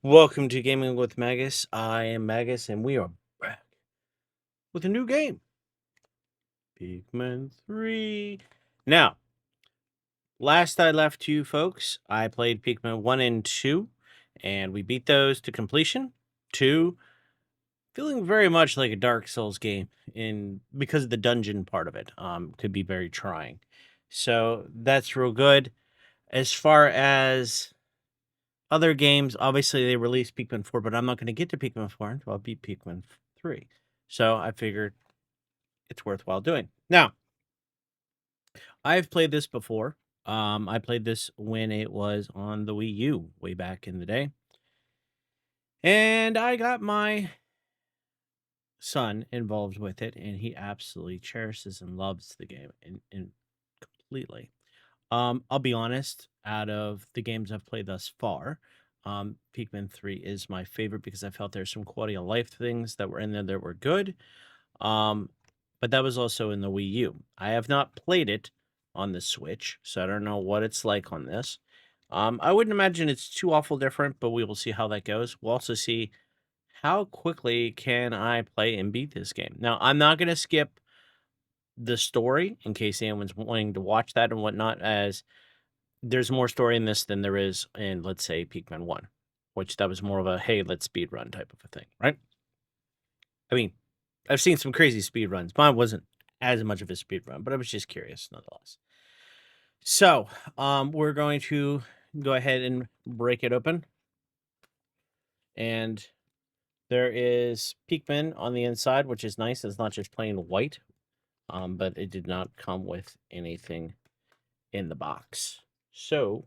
Welcome to Gaming with Magus. I am Magus, and we are back with a new game, Pikmin 3. Now, last I left you folks, I played Pikmin 1 and 2, and we beat those to completion. 2, feeling very much like a Dark Souls game, because of the dungeon part of it. Could be very trying. So that's real good. As far as other games, obviously they released Pikmin 4, but I'm not going to get to Pikmin 4 until I beat Pikmin 3. So I figured it's worthwhile doing. Now, I've played this before. I played this when it was on the Wii U way back in the day. And I got my son involved with it, and he absolutely cherishes and loves the game and completely. I'll be honest, out of the games I've played thus far, Pikmin 3 is my favorite because I felt there's some quality of life things that were in there that were good. But that was also in the Wii U. I have not played it on the Switch, so I don't know what it's like on this. I wouldn't imagine it's too awful different, but we will see how that goes. We'll also see how quickly can I play and beat this game. Now, I'm not going to skip the story in case anyone's wanting to watch that and whatnot, as there's more story in this than there is in, let's say, Pikmin 1, which that was more of a, hey, let's speed run type of a thing, right? I mean, I've seen some crazy speed runs. Mine wasn't as much of a speed run, but I was just curious nonetheless. So, we're going to go ahead and break it open. And there is Pikmin on the inside, which is nice. It's not just plain white, but it did not come with anything in the box. So,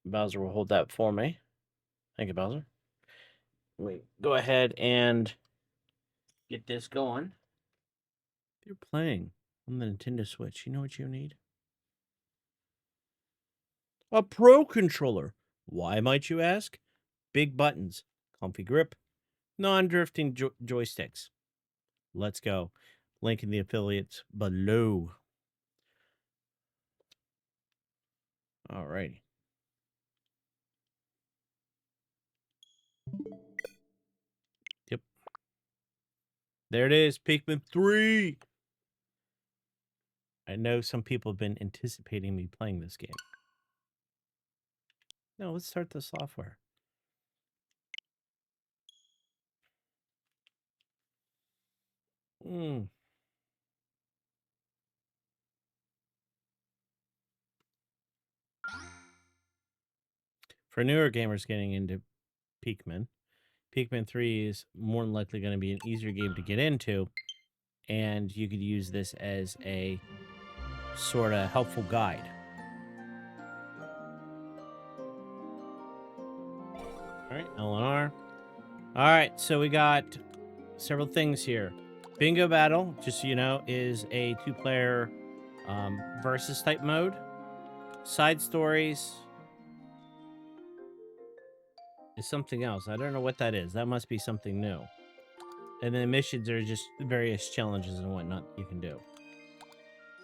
Bowser will hold that for me. Thank you, Bowser. Wait, go ahead and get this going. If you're playing on the Nintendo Switch, you know what you need? A Pro Controller. Why, might you ask? Big buttons, comfy grip, non-drifting joysticks. Let's go. Link in the affiliates below. Alrighty. Yep. There it is, Pikmin 3. I know some people have been anticipating me playing this game. No, let's start the software. For newer gamers getting into Pikmin, Pikmin 3 is more than likely going to be an easier game to get into, and you could use this as a sort of helpful guide. All right, LNR. All right, so we got several things here. Bingo Battle, just so you know, is a two-player versus type mode. Side stories is something else. I don't know what that is. That must be something new. And then missions are just various challenges and whatnot you can do.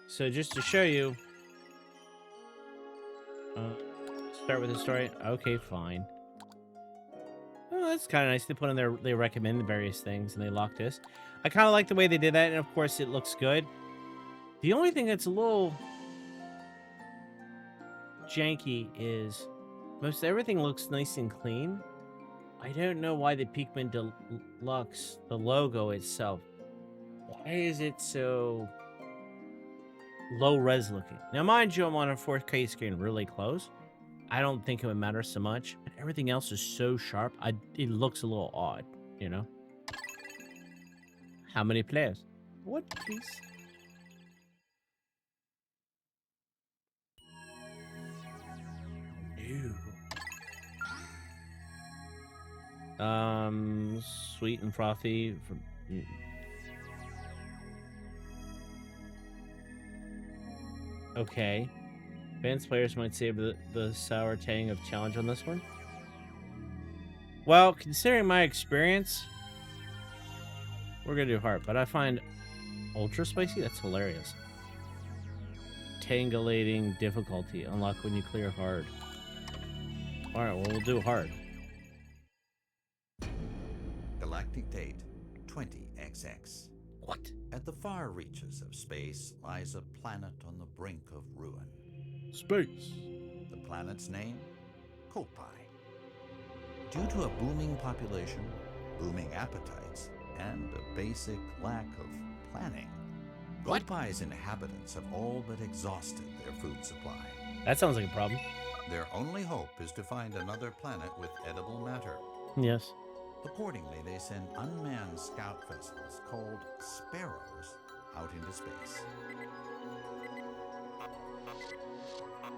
So just to show you, start with the story. Okay, fine. Oh, that's kind of nice. They put in there, they recommend the various things, and they lock this. I kind of like the way they did that, and of course it looks good. The only thing that's a little janky is most everything looks nice and clean. I don't know why the Pikmin Deluxe, the logo itself, why is it so low res looking? Now, mind you, I'm on a 4K screen really close. I don't think it would matter so much. But everything else is so sharp. It looks a little odd, you know? How many players? What, please? Ew. Sweet and frothy. Okay. Advanced players might save the sour tang of challenge on this one. Well, considering my experience, we're gonna do hard, but I find ultra spicy, that's hilarious. Tangulating difficulty. Unlock when you clear hard. All right, well, we'll do hard. Galactic date 20XX. What? At the far reaches of space lies a planet on the brink of ruin. Space. The planet's name? Koppai. Due to a booming population, booming appetites, and a basic lack of planning, Koppai's inhabitants have all but exhausted their food supply. That sounds like a problem. Their only hope is to find another planet with edible matter. Yes. Accordingly, they send unmanned scout vessels called Sparrows out into space.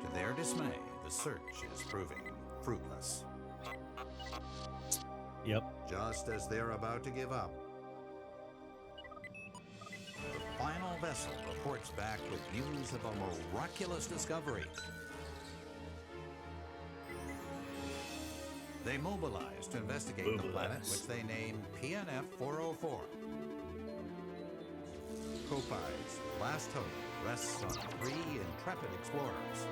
To their dismay, the search is proving fruitless. Yep. Just as they're about to give up, the final vessel reports back with news of a miraculous discovery. They mobilize to investigate the planet, which they name PNF 404. Koppai's last hope rests on 3 intrepid explorers.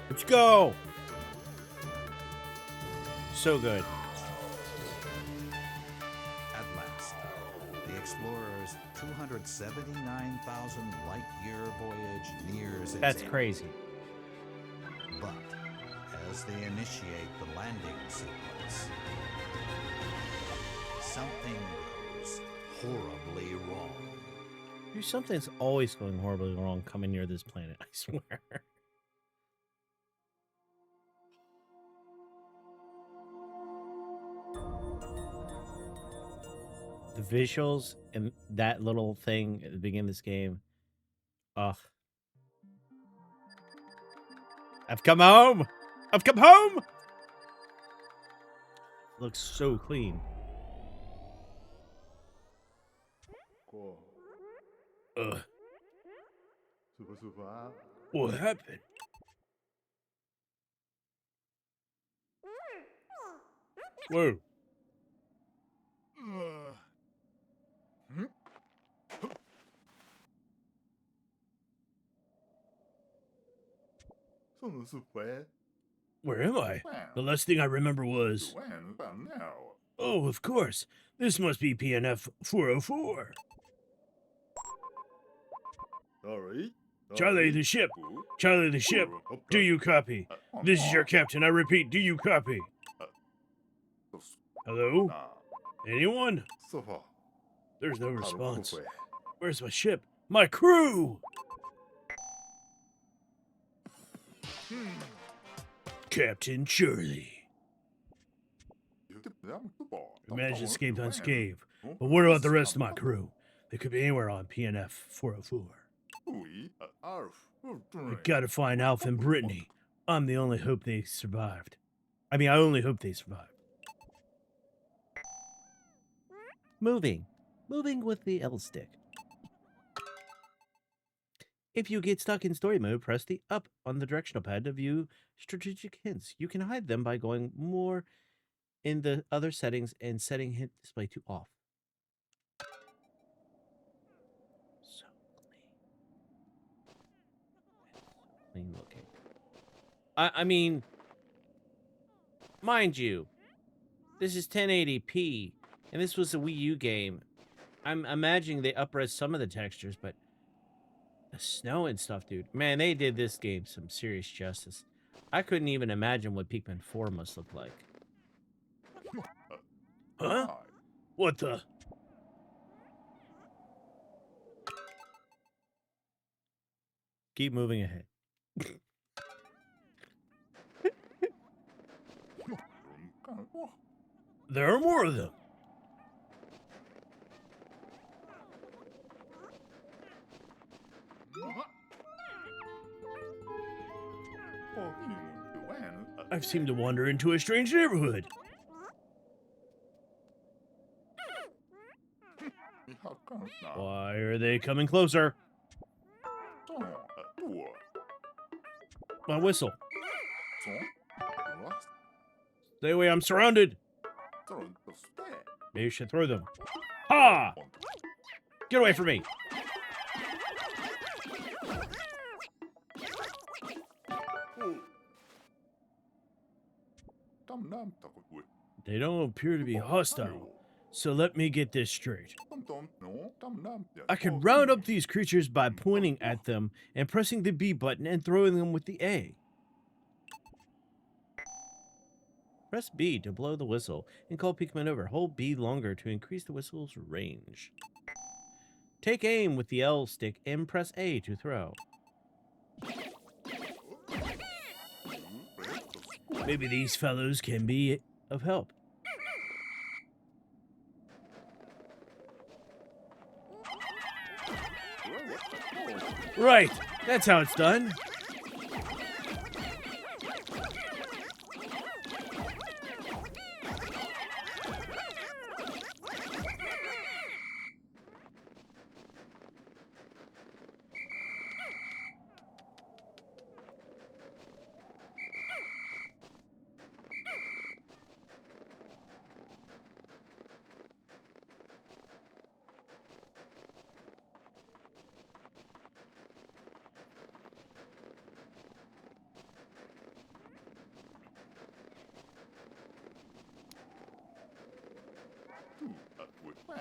Let's go. So good. At last, the explorers' 279,000 light-year voyage nears its That's end. crazy. But as they initiate the landing sequence, something goes horribly wrong. Dude, something's always going horribly wrong coming near this planet, I swear. The visuals and that little thing at the beginning of this game. Ugh. I've come home! I've come home! Looks so clean. Ugh. What happened? Whoa. Where am I? The last thing I remember was... Oh, of course. This must be PNF 404. Charlie the ship. Charlie the ship. Do you copy? This is your captain. I repeat, do you copy? Hello? Anyone? There's no response. Where's my ship? My crew! Captain Charlie. We managed to escape unscathed, but what about the rest of my crew? They could be anywhere on PNF 404. We gotta find Alf and Brittany. I'm the only hope they survived. I only hope they survived. Moving with the L stick. If you get stuck in story mode, press the up on the directional pad to view strategic hints. You can hide them by going more in the other settings and setting hint display to off. So clean. Clean looking. I mean, mind you, this is 1080p, and this was a Wii U game. I'm imagining they up-res some of the textures, but the snow and stuff, dude. Man, they did this game some serious justice. I couldn't even imagine what Pikmin 4 must look like. Huh? What the? Keep moving ahead. There are more of them. I've seemed to wander into a strange neighborhood. Why are they coming closer? My whistle. Stay away, I'm surrounded. Maybe you should throw them. Ha! Get away from me. They don't appear to be hostile. So let me get this straight. I can round up these creatures by pointing at them and pressing the B button and throwing them with the A. Press B to blow the whistle and call Pikmin over. Hold B longer to increase the whistle's range. Take aim with the L stick and press A to throw. Maybe these fellows can be of help. Right, that's how it's done.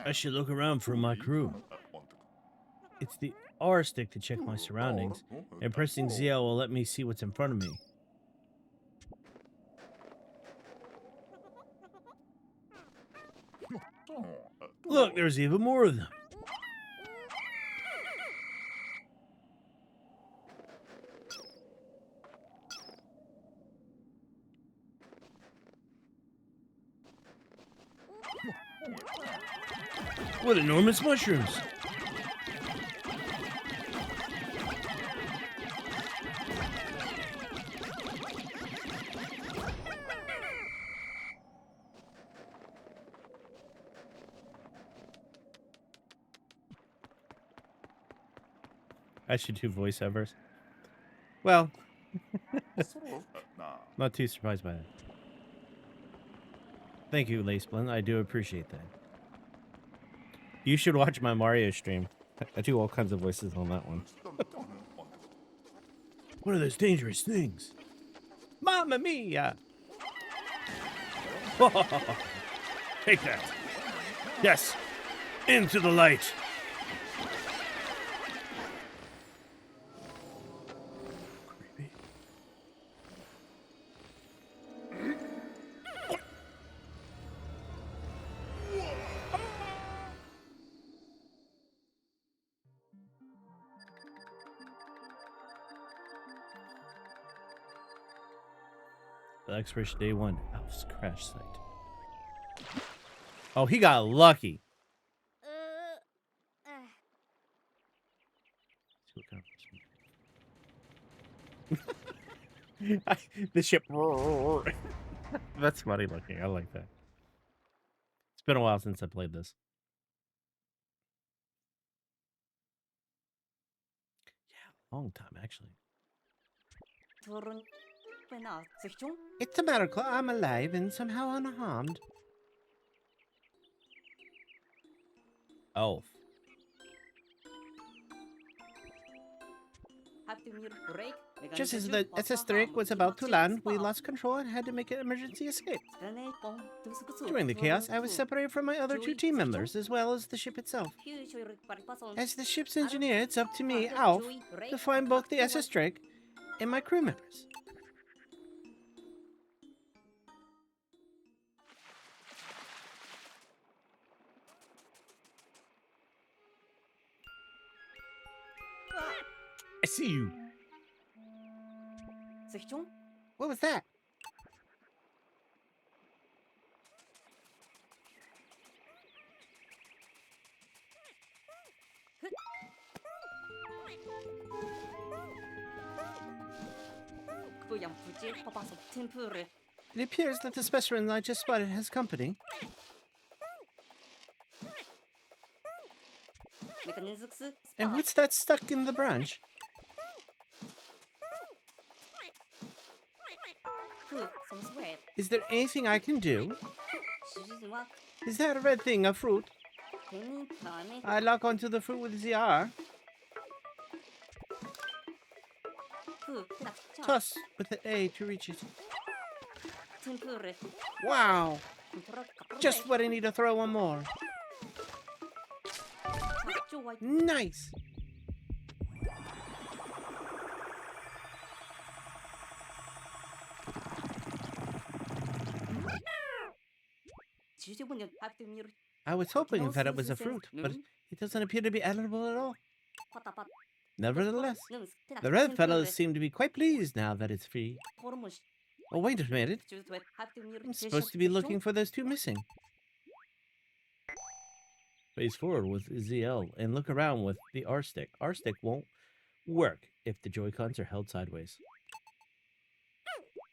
I should look around for my crew. It's the R stick to check my surroundings, and pressing ZL will let me see what's in front of me. Look, there's even more of them. What enormous mushrooms! I should do voiceovers. Well, not too surprised by that. Thank you, Laceblin. I do appreciate that. You should watch my Mario stream. I do all kinds of voices on that one. What are those dangerous things? Mamma mia! Take that. Yes, into the light. Creepy. The expiration day 1. Elf's crash site. Oh, he got lucky. The ship. That's funny looking. I like that. It's been a while since I played this. Yeah, long time actually. It's a miracle I'm alive and somehow unharmed. Elf. Just as the SS Drake was about to land, we lost control and had to make an emergency escape. During the chaos, I was separated from my other 2 team members, as well as the ship itself. As the ship's engineer, it's up to me, Alf, to find both the SS Drake and my crew members. I see you. What was that? It appears that the specimen I just spotted has company. And what's that stuck in the branch? Is there anything I can do? Is that a red thing a fruit? I lock onto the fruit with ZR. Toss with the A to reach it. Wow, Just what I need to throw one more. Nice. I was hoping that it was a fruit, but it doesn't appear to be edible at all. Nevertheless, the red fellows seem to be quite pleased now that it's free. Oh, wait a minute. I'm supposed to be looking for those two missing. Face forward with ZL and look around with the R stick. R stick won't work if the Joy-Cons are held sideways.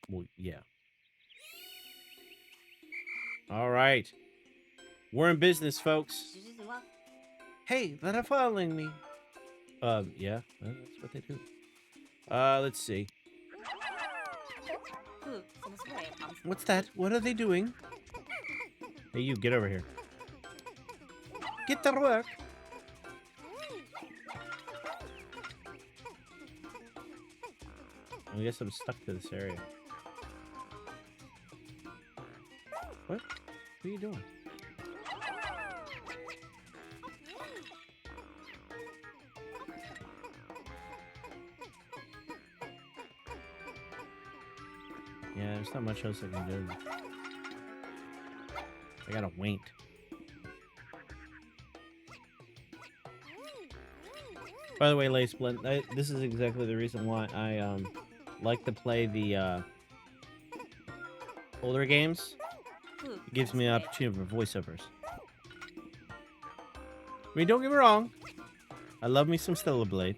Well, yeah. All right. We're in business, folks. Hey, they're following me. Yeah, that's what they do. Let's see. What's that? What are they doing? Hey, you, get over here. Get to work. I guess I'm stuck to this area. What? What are you doing? Yeah, there's not much else I can do. I gotta wait. By the way, Laceblint, this is exactly the reason why I like to play the older games. It gives me an opportunity for voiceovers. I mean, don't get me wrong. I love me some Stellar Blade.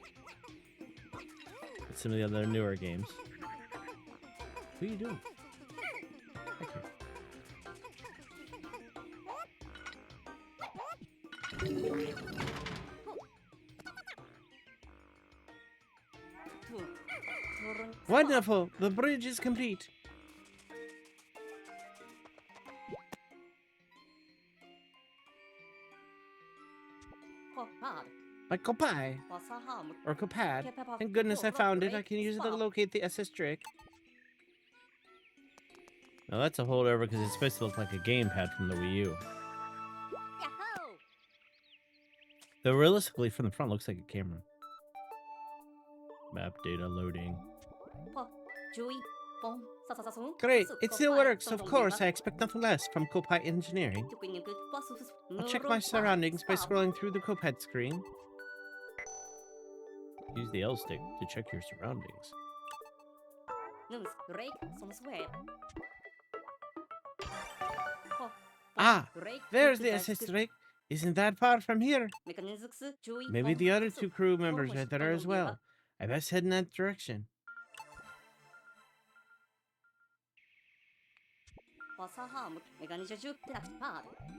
And some of the other newer games. What are you doing? Wonderful! The bridge is complete. My Koppai, or Kopad. Thank goodness I found it. I can use it to locate the SS Drake. Now that's a holdover because it's supposed to look like a gamepad from the Wii U. Though realistically, from the front, looks like a camera. Map data loading. Great, it still works. Of course, I expect nothing less from Koppai Engineering. I'll check my surroundings by scrolling through the Koppai screen. Use the L stick to check your surroundings. Ah, there's the SS Drake. Isn't that far from here? Maybe the other two crew members are there as well. I best head in that direction.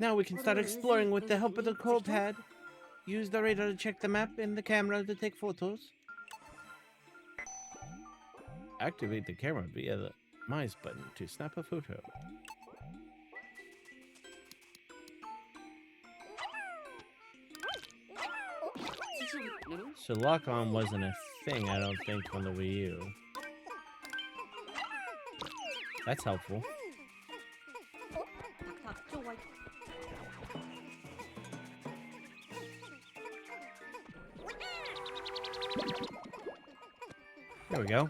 Now we can start exploring with the help of the Kopad. Use the radar to check the map and the camera to take photos. Activate the camera via the mouse button to snap a photo. So lock-on wasn't a thing, I don't think, on the Wii U. That's helpful. There we go.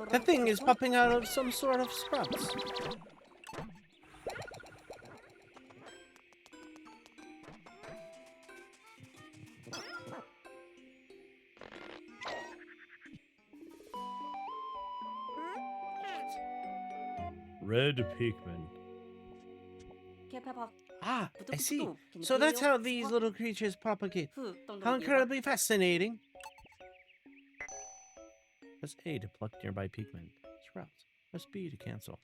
That thing is popping out of some sort of sprouts. Red Pikmin. Ah, I see. So that's how these little creatures propagate. How incredibly fascinating. Press A to pluck nearby Pikmin. Sprouts. Press B to cancel.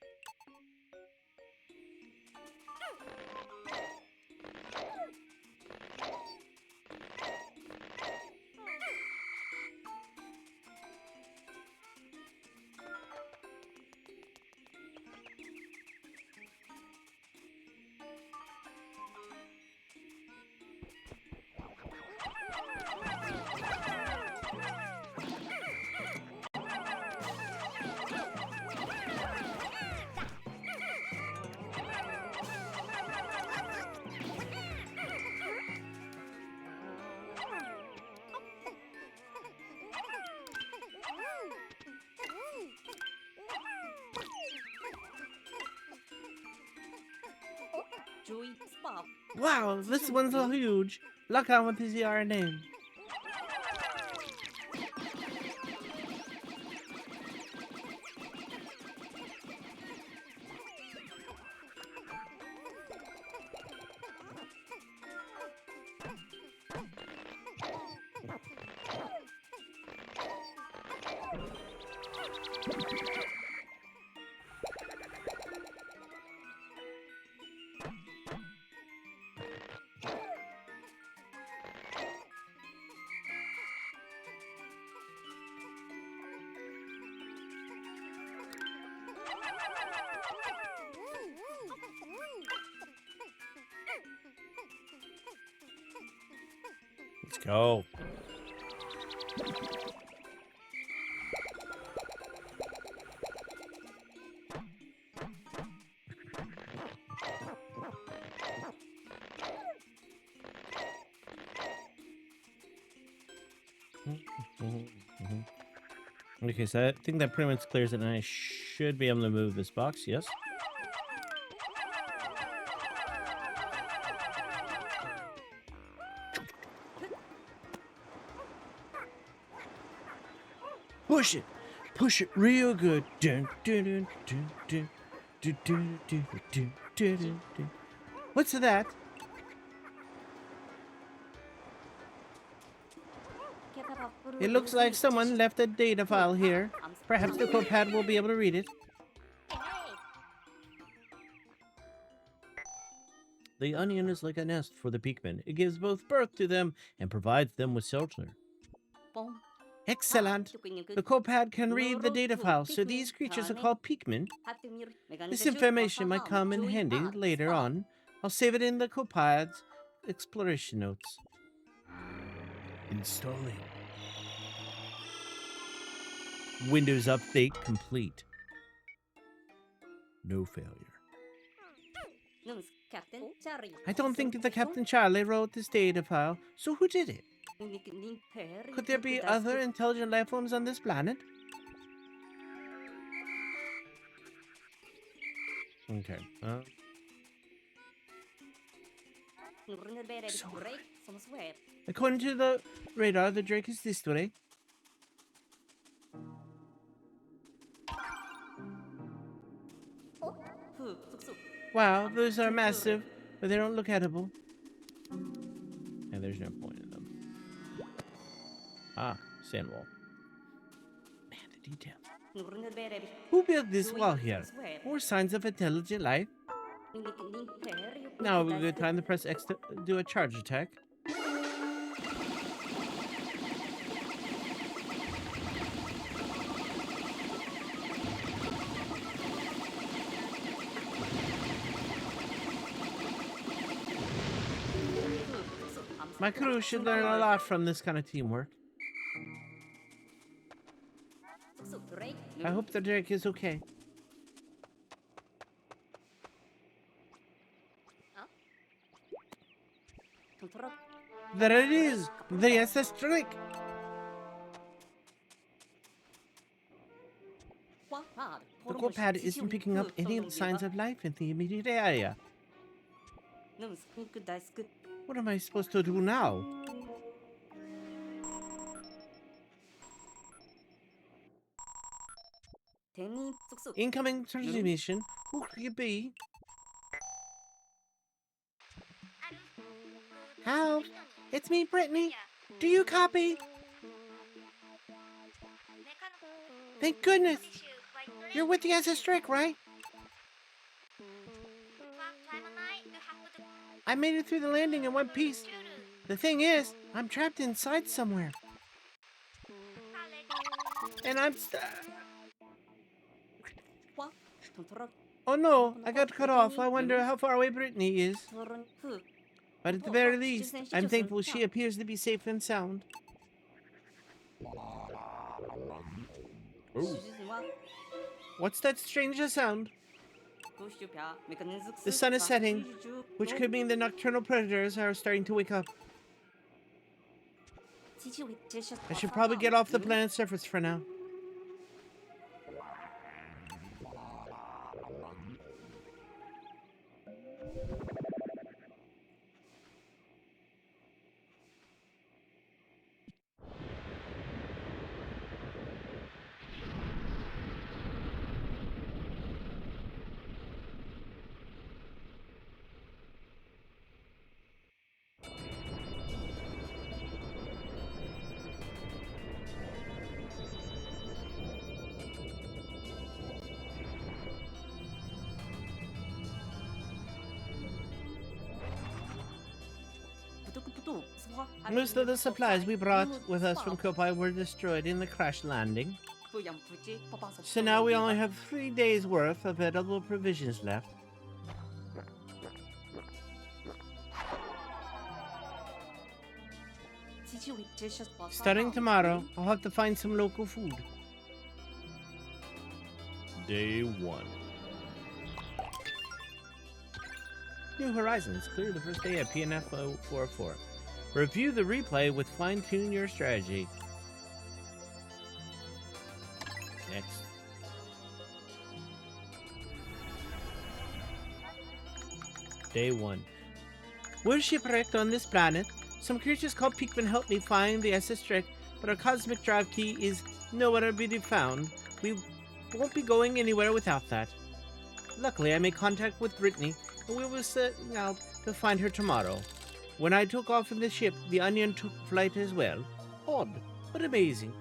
Wow, this one's so huge. Look out with his ER name. Let's go. Okay, so I think that pretty much clears it, and I should be able to move this box, yes? Push it! Push it real good. Dun, dun, dun, dun, dun, dun, dun, dun, dun, dun, dun, dun. What's that? It looks like someone left a data file here. Perhaps the Koppai will be able to read it. The onion is like a nest for the Pikmin. It gives both birth to them and provides them with shelter. Excellent! The Koppai can read the data file, so these creatures are called Pikmin. This information might come in handy later on. I'll save it in the Koppai's exploration notes. Installing. Windows update complete. No failure. I don't think the Captain Charlie wrote this data file, so who did it? Could there be other intelligent life forms on this planet? Okay. So, according to the radar, the Drake is this way. Wow, those are massive, but they don't look edible. And there's no point in them. Ah, sand wall. Man, the details. Who built this wall here? More signs of intelligent life? Now would be a good time to press X to do a charge attack. My crew should learn a lot from this kind of teamwork. I hope the Drake is okay. There it is! The SS Drake! The Koppai isn't picking up any signs of life in the immediate area. What am I supposed to do now? Incoming transmission. Who could it be? Help! It's me, Brittany. Do you copy? Thank goodness! You're with the SS Drake, right? I made it through the landing in one piece. The thing is, I'm trapped inside somewhere. And I'm Oh no, I got cut off. I wonder how far away Brittany is. But at the very least, I'm thankful she appears to be safe and sound. Ooh. What's that strange sound? The sun is setting, which could mean the nocturnal predators are starting to wake up. I should probably get off the planet's surface for now. Most of the supplies we brought with us from Koppai were destroyed in the crash landing. So now we only have 3 days worth of edible provisions left. Starting tomorrow, I'll have to find some local food. Day 1. New Horizons. Clear the first day at PNF 044. Review the replay with fine-tune your strategy. Next. Day 1. We're shipwrecked on this planet. Some creatures called Pikmin helped me find the SS trick, but our cosmic drive key is nowhere to be found. We won't be going anywhere without that. Luckily, I made contact with Brittany, and we were setting out to find her tomorrow. When I took off in the ship, the Onion took flight as well. Odd, but amazing.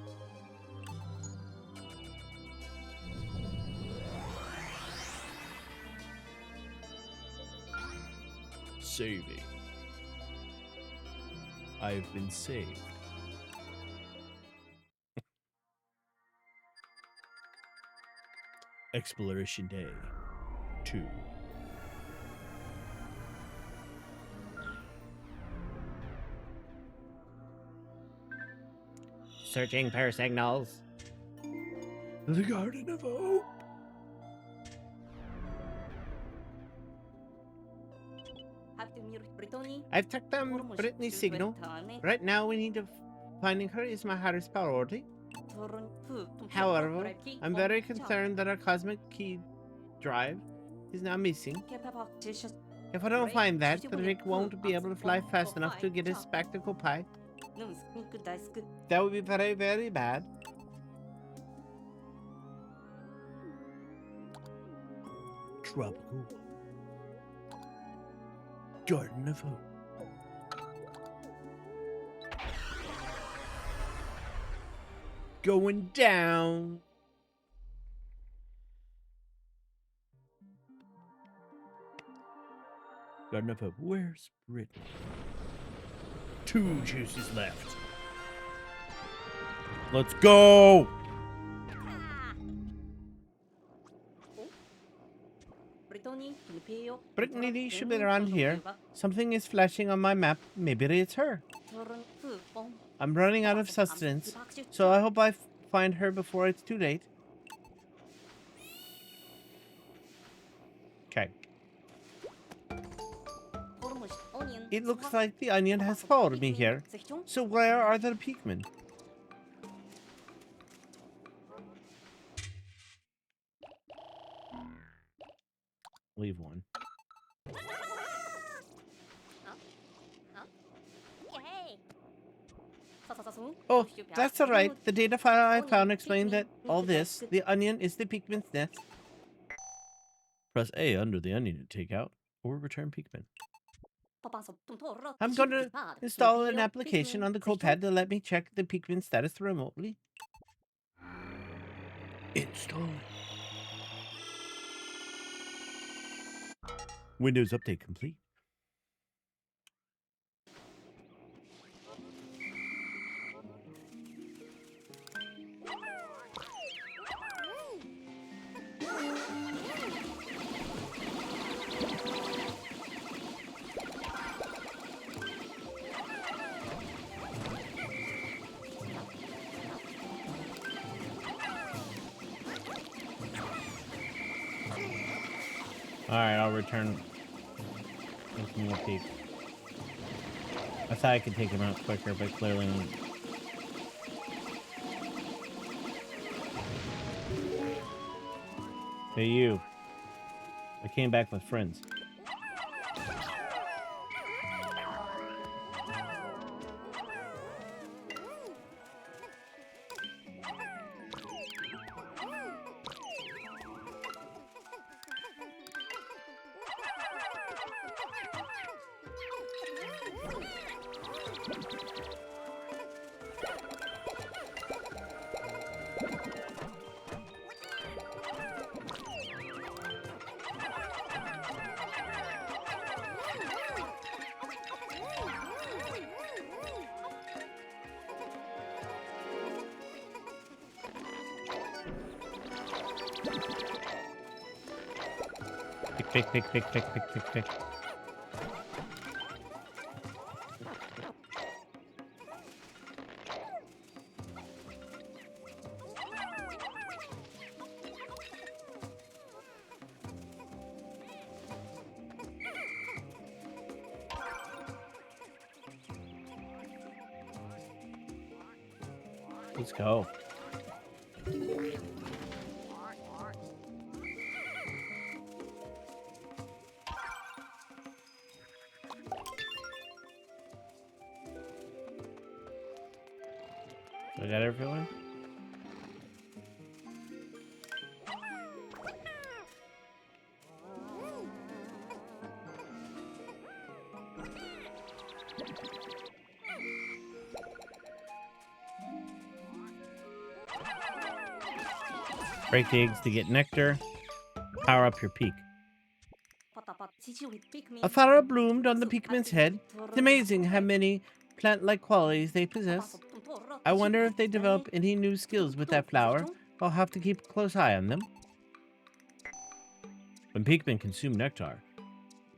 Saving. I've been saved. Exploration Day 2. Searching for signals. The Garden of Hope. I've tracked down Brittany's signal. Right now, we need to finding her is my highest priority. However, I'm very concerned that our cosmic key drive is now missing. If I don't find that, the Rick won't be able to fly fast enough to get us back to Koppai. That would be very, very bad. Tropical Garden of Hope. Going down. Garden of Hope. Where's Brittany? 2 juices left. Let's go. Brittany should be around here. Something is flashing on my map. Maybe it's her. I'm running out of sustenance, so I hope I find her before it's too late. Okay. It looks like the Onion has followed me here. So where are the Pikmin? Leave one. Oh, that's alright. The data file I found explained that all this, the Onion, is the Pikmin's nest. Press A under the Onion to take out or return Pikmin. I'm going to install an application on the Koppai to let me check the Pikmin status remotely. Install. Windows update complete. Alright, I'll return with more peep. I thought I could take him out quicker, but clearly not. Hey, you. I came back with friends. Pick, pick, pick, pick, pick, pick, pick, pick. Let's go. I got everyone? Break the eggs to get nectar. Power up your peak. A flower bloomed on the Pikmin's head. It's amazing how many plant-like qualities they possess. I wonder if they develop any new skills with that flower. I'll have to keep a close eye on them. When Pikmin consume nectar,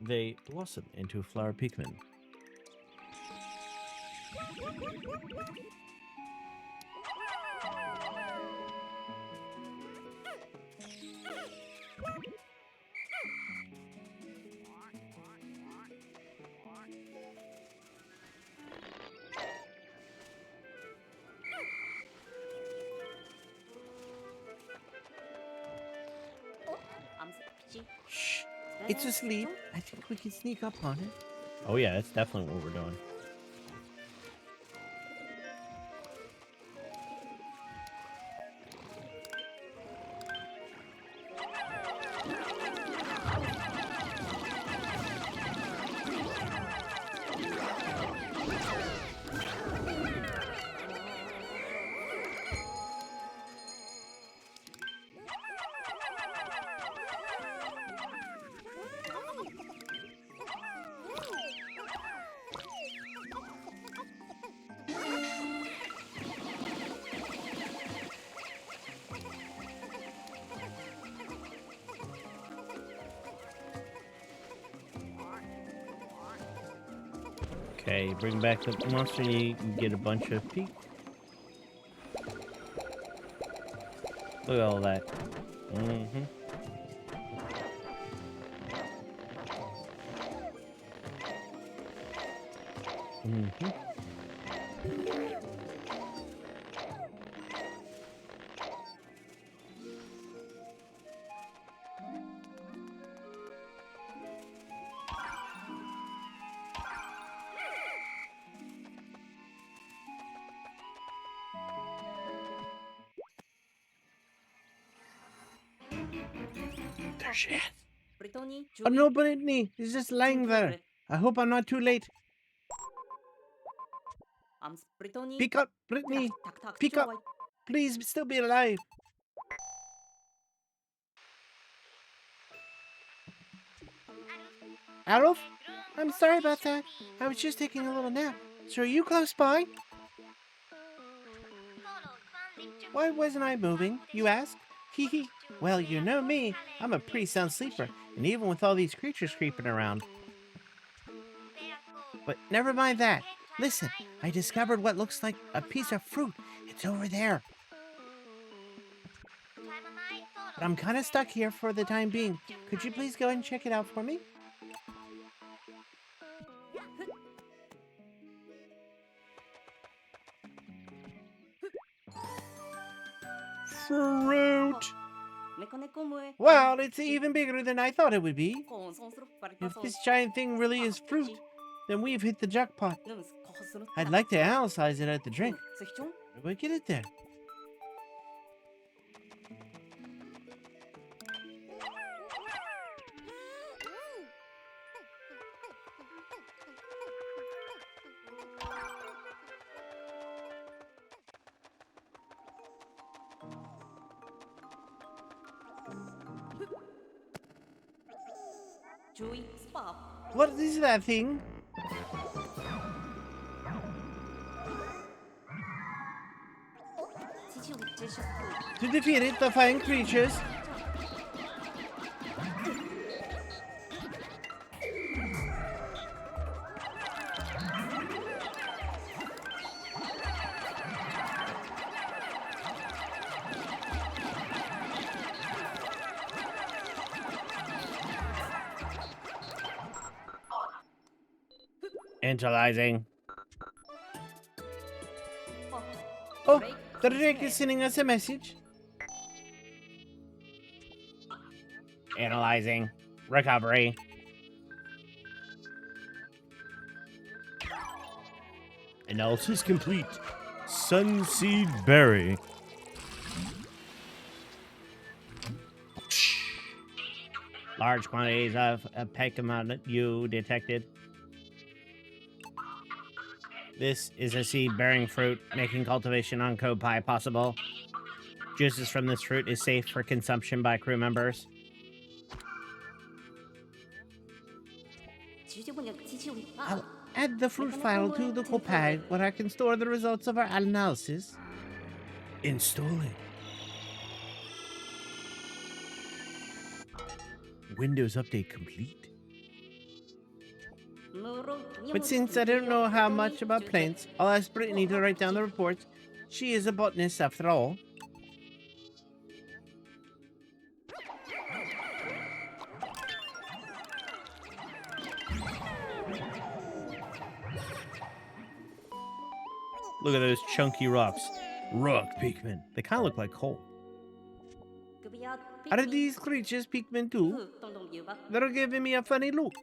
they blossom into a flower Pikmin. Shh, it's asleep. I think we can sneak up on it. Oh yeah, that's definitely what we're doing. Okay, bring back the monster, you can get a bunch of peak. Look at all that. Mm-hmm. Mm-hmm. There she is. Oh no, Brittany, he's just lying there. I hope I'm not too late. Pick up, Brittany. Pick up. Please still be alive. Adolf? I'm sorry about that. I was just taking a little nap. So are you close by? Why wasn't I moving, you ask? Hee hee. Well, you know me. I'm a pretty sound sleeper, and even with all these creatures creeping around. But never mind that. Listen, I discovered what looks like a piece of fruit. It's over there. But I'm kind of stuck here for the time being. Could you please go and check it out for me? Fruit! Well, it's even bigger than I thought it would be. If this giant thing really is fruit, then we've hit the jackpot. I'd like to analyze it at the drink. Where do I get it there? What is that thing? To defeat it, the flying creatures. Tantalizing. Oh, the Drake is sending us a message. Analyzing. Recovery. Analysis complete. Sunseed berry. Large quantities of Pikmin you detected. This is a seed-bearing fruit, making cultivation on Koppai possible. Juices from this fruit is safe for consumption by crew members. I'll add the fruit file to the Koppai, where I can store the results of our analysis. Installing. Windows update complete. But since I don't know how much about plants, I'll ask Brittany to write down the reports. She is a botanist after all. Look at those chunky rocks. Rock Pikmin. They kind of look like coal. Are these creatures Pikmin too? They're giving me a funny look.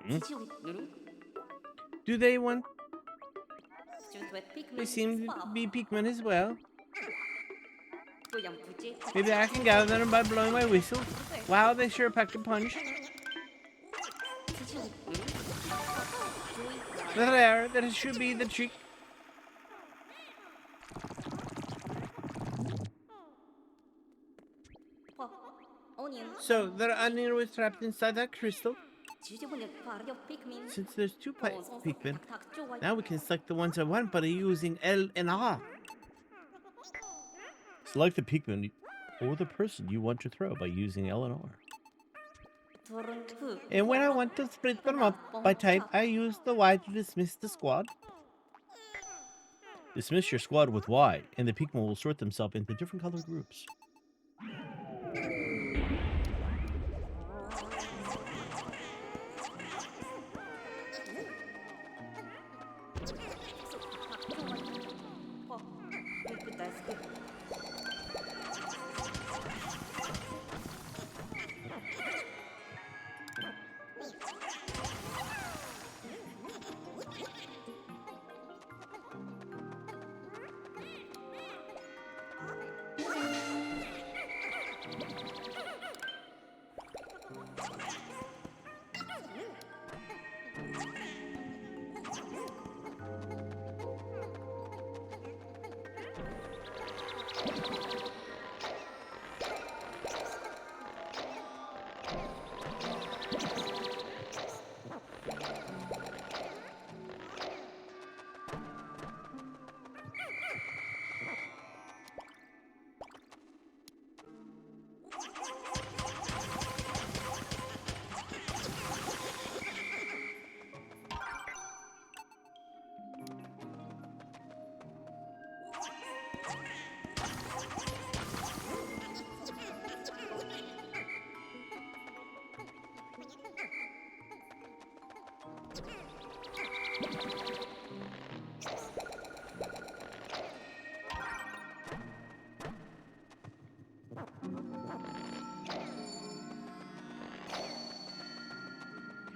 Hmm? Do they want... They seem to be Pikmin as well. Maybe I can gather them by blowing my whistle. Wow, they sure packed a punch. There, that should be the trick. So, the onion was trapped inside that crystal. Since there's two Pikmin, now we can select the ones I want by using L and R. Select the Pikmin or the person you want to throw by using L and R. And when I want to split them up by type, I use the Y to dismiss the squad. Dismiss your squad with Y, and the Pikmin will sort themselves into different color groups.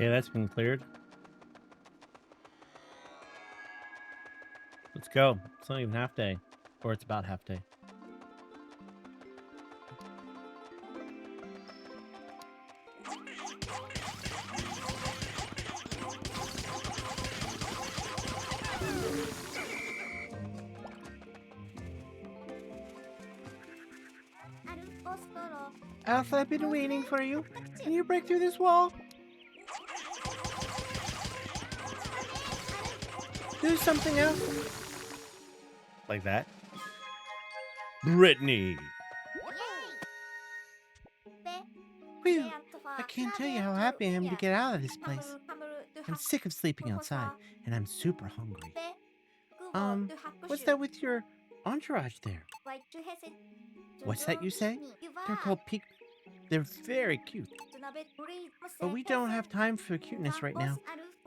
Okay, that's been cleared. Let's go. It's not even half day. Or it's about half day. Alpha, I've been waiting for you. Can you break through this wall? Do something else. Like that. Brittany. Whew. I can't tell you how happy I am to get out of this place. I'm sick of sleeping outside, and I'm super hungry. What's that with your entourage there? What's that you say? They're called Pikmin. They're very cute. But we don't have time for cuteness right now.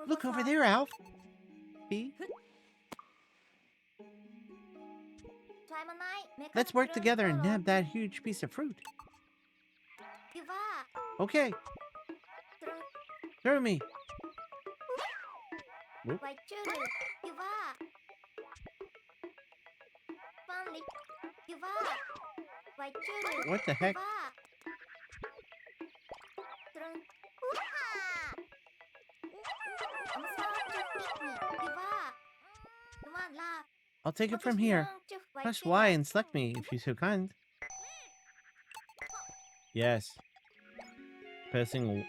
Look over there, Alf. B. Let's work together and nab that huge piece of fruit. Okay, throw me. Whoop. What the heck? I'll take it from here. Press Y and select me if you're so kind. Yes. Pressing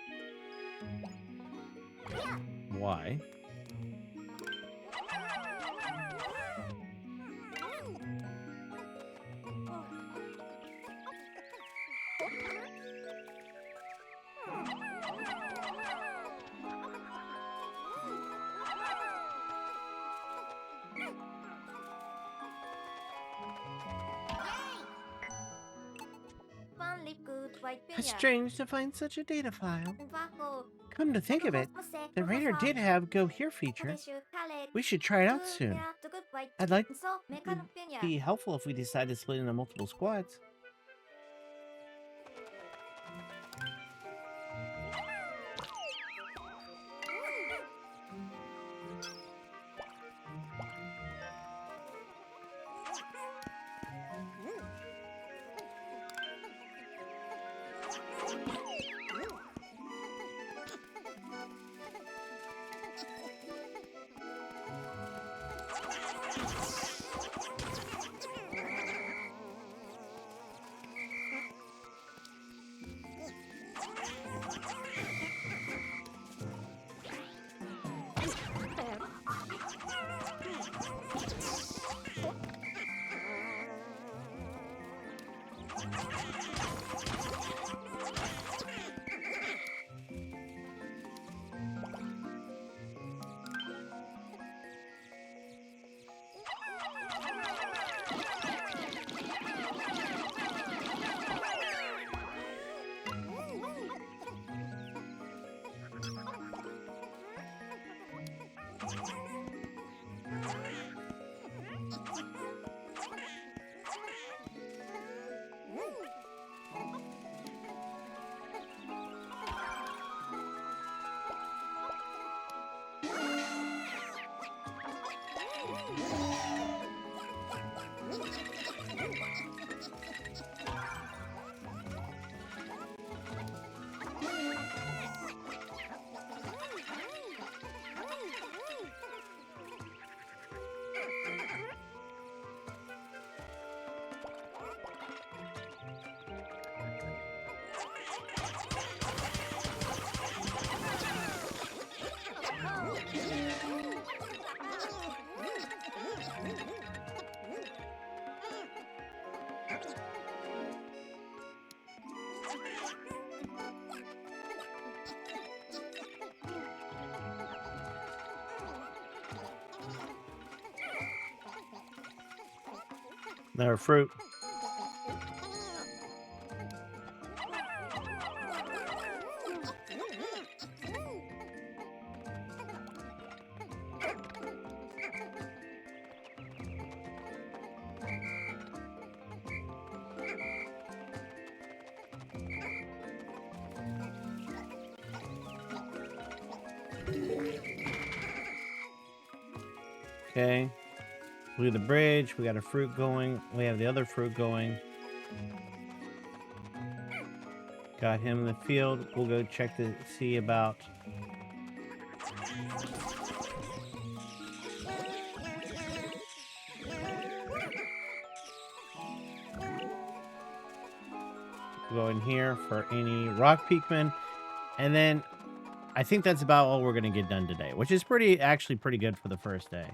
Y. It's strange to find such a data file. Come to think of it, the radar did have Go Here feature. We should try it out soon. I'd like it'd be helpful if we decide to split into multiple squads. Another fruit. Okay. We have the bridge. We got a fruit going. We have the other fruit going. Got him in the field. We'll go check to see about... Go in here for any rock Pikmin. And then I think that's about all we're going to get done today, which is actually pretty good for the first day.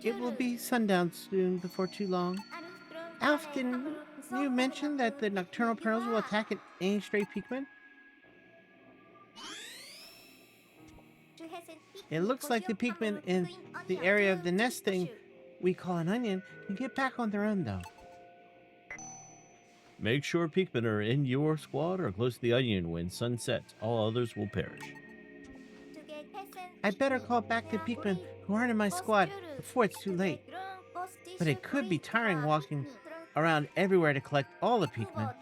It will be sundown soon, before too long. Alf, didn't you mention that the nocturnal pearls will attack at any stray Pikmin? It looks like the Pikmin in the area of the nest thing we call an onion can get back on their own, though. Make sure Pikmin are in your squad or close to the onion when sun sets. All others will perish. I better call back the Pikmin who aren't in my squad before it's too late. But it could be tiring walking around everywhere to collect all the Pikmin.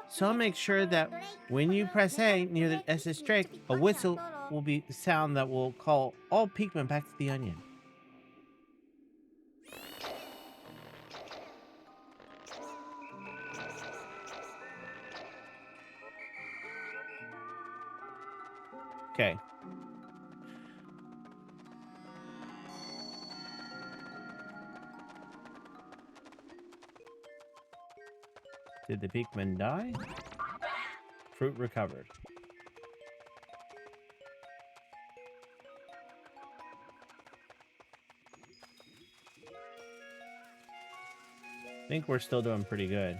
So I'll make sure that when you press A near the SS Drake, a whistle will be the sound that will call all Pikmin back to the onion. Okay. Did the Pikmin die? Fruit recovered. I think we're still doing pretty good.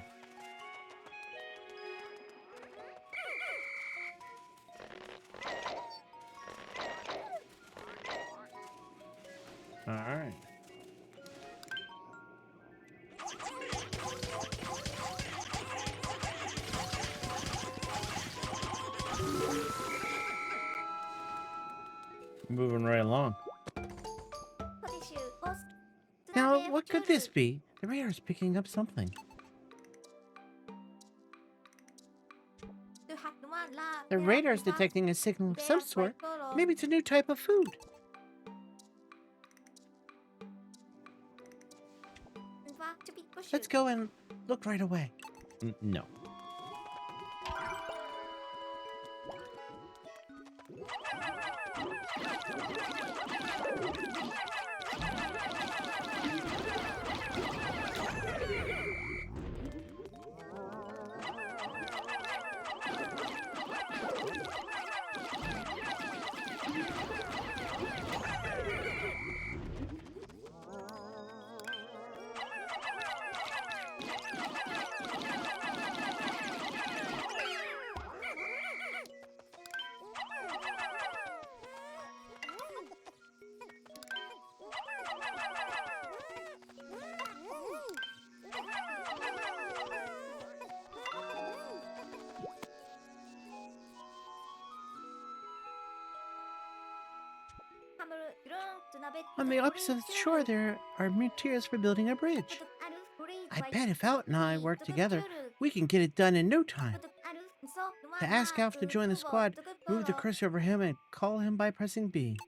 All right. Moving right along. Now, what could this be? The radar's picking up something. The radar's detecting a signal of some sort. Maybe it's a new type of food. Let's go and look right away. No. On the opposite shore, there are materials for building a bridge. I bet if Out and I work together, we can get it done in no time. To ask Alf to join the squad, move the cursor over him and call him by pressing B.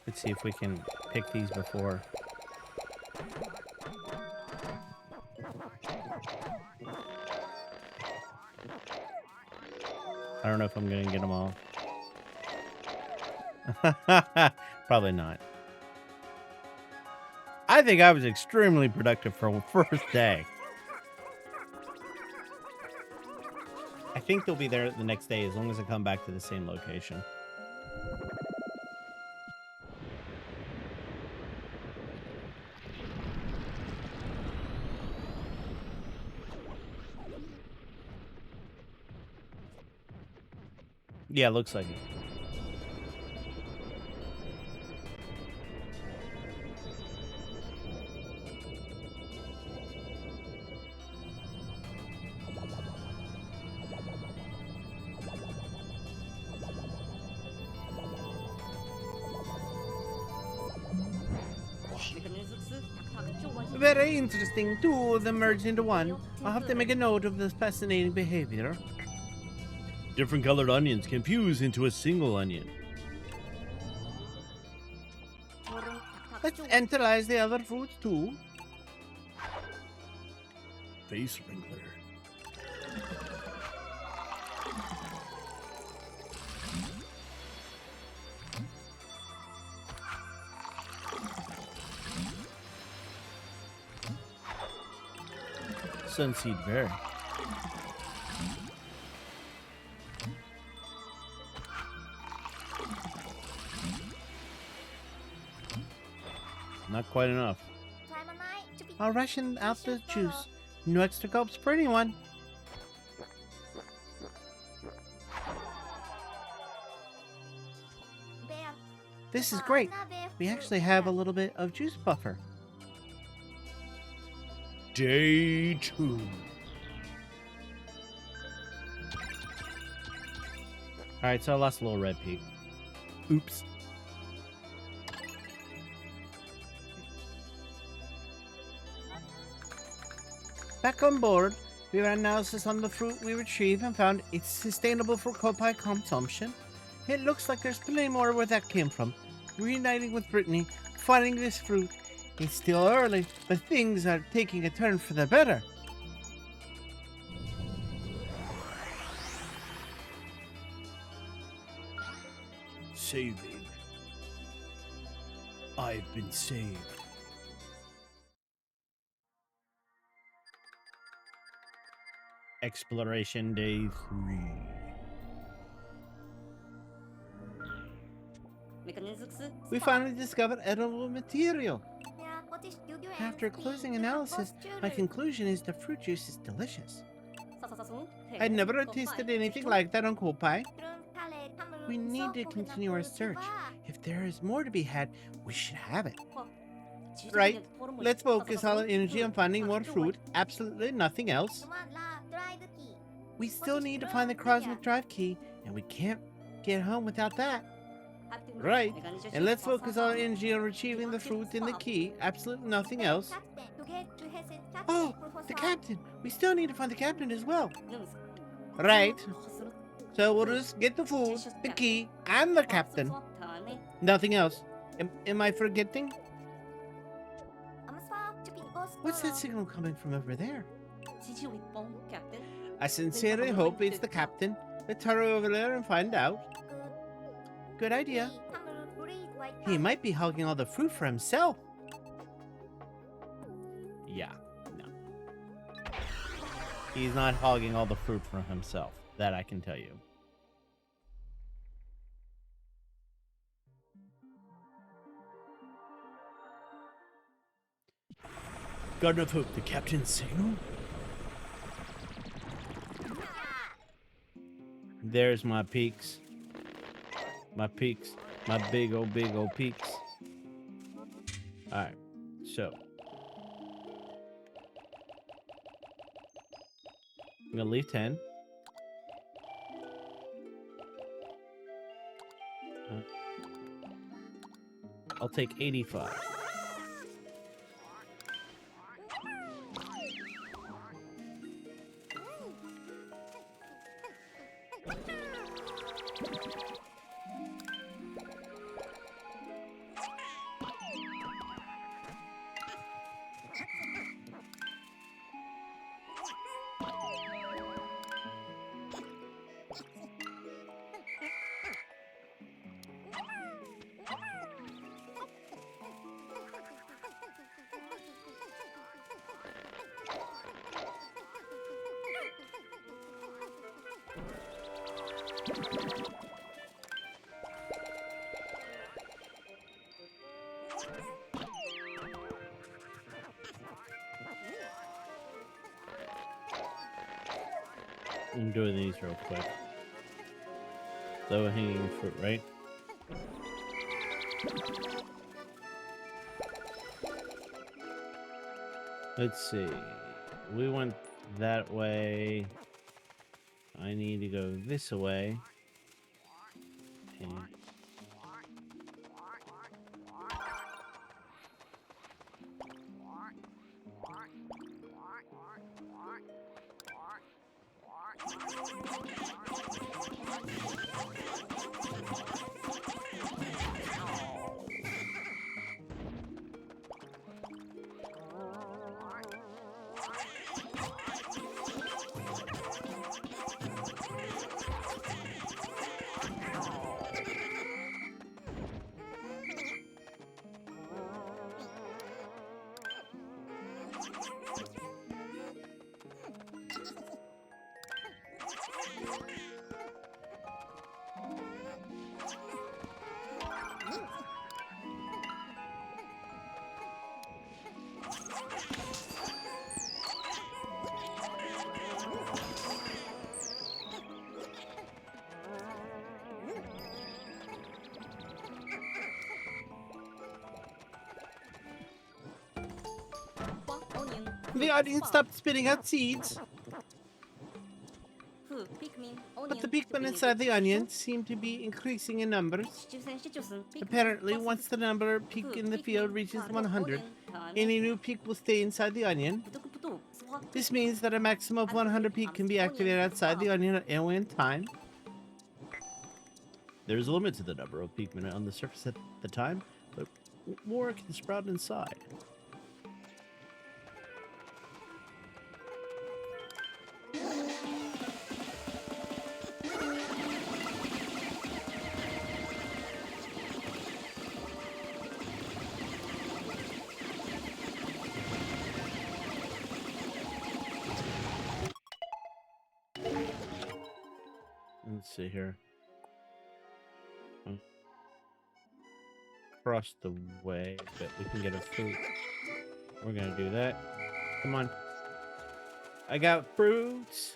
Let's see if we can pick these before. I don't know if I'm going to get them all. Probably not. I think I was extremely productive for a first day. I think they'll be there the next day as long as I come back to the same location. Yeah, looks like it. Very interesting. Two of them merged into one. I'll have to make a note of this fascinating behavior. Different colored onions can fuse into a single onion. Let's enterize the other fruits too. Face wrinkler. Sunseed berry. not quite enough. I'll ration out the juice. No extra gulps for anyone. This is great. We actually have a little bit of juice buffer. Day 2. Alright, so I lost a little red peak. Oops. Back on board, we ran analysis on the fruit we retrieved and found it's sustainable for Koppai consumption. It looks like there's plenty more where that came from. Reuniting with Brittany, finding this fruit. It's still early, but things are taking a turn for the better. Saving. I've been saved. Exploration Day 3. We finally discovered edible material. After closing analysis, my conclusion is the fruit juice is delicious. I never tasted anything like that on Koppai. We need to continue our search. If there is more to be had, we should have it. Right, let's focus all our energy on finding more fruit, absolutely nothing else. We still need to find the cosmic drive key, and we can't get home without that. Right, and let's focus all our energy on retrieving the fruit and the key, absolutely nothing else. Oh, the captain! We still need to find the captain as well. Right, so we'll just get the food, the key, and the captain. Nothing else. Am I forgetting? What's that signal coming from over there? I sincerely hope it's the captain. Let's hurry over there and find out. Good idea. He might be hogging all the fruit for himself. Yeah, no. He's not hogging all the fruit for himself. That I can tell you. Garden of Hope, the captain's signal? There's my peaks. My peaks. My big old peaks. Alright, so. I'm gonna leave 10. I'll take 85. I'm doing these real quick. Low hanging fruit, right? Let's see. We went that way. I need to go this way. And The onion stopped spitting out seeds. But the Pikmin inside the onion seem to be increasing in numbers. Apparently, once the number peak in the field reaches 100, any new peak will stay inside the onion. This means that a maximum of 100 peak can be activated outside the onion at any one time. There's a limit to the number of Pikmin on the surface at the time, but more can sprout inside. Let's see here. Across the way, but we can get a fruit. We're gonna do that. Come on. I got fruits.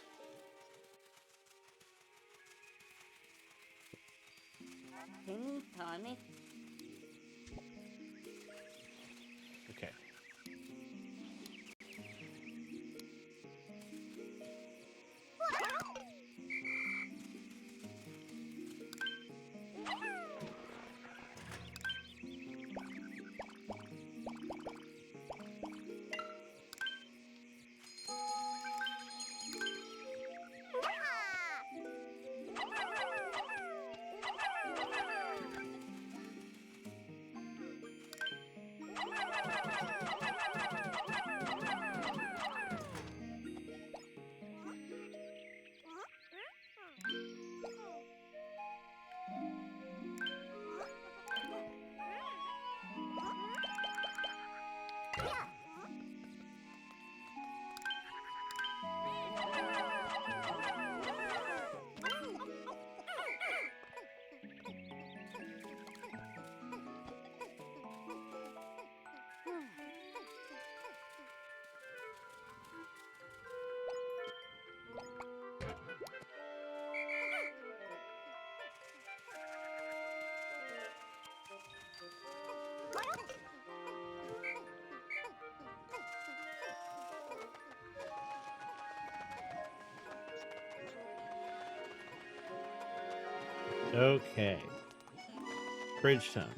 Okay. Okay. Bridgetown.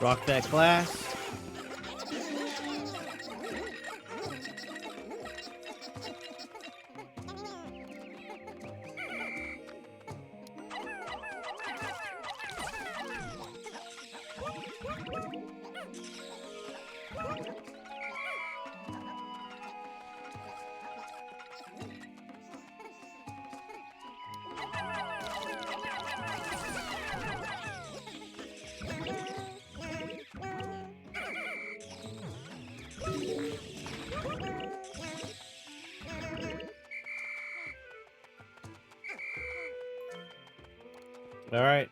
Rock that glass. All right.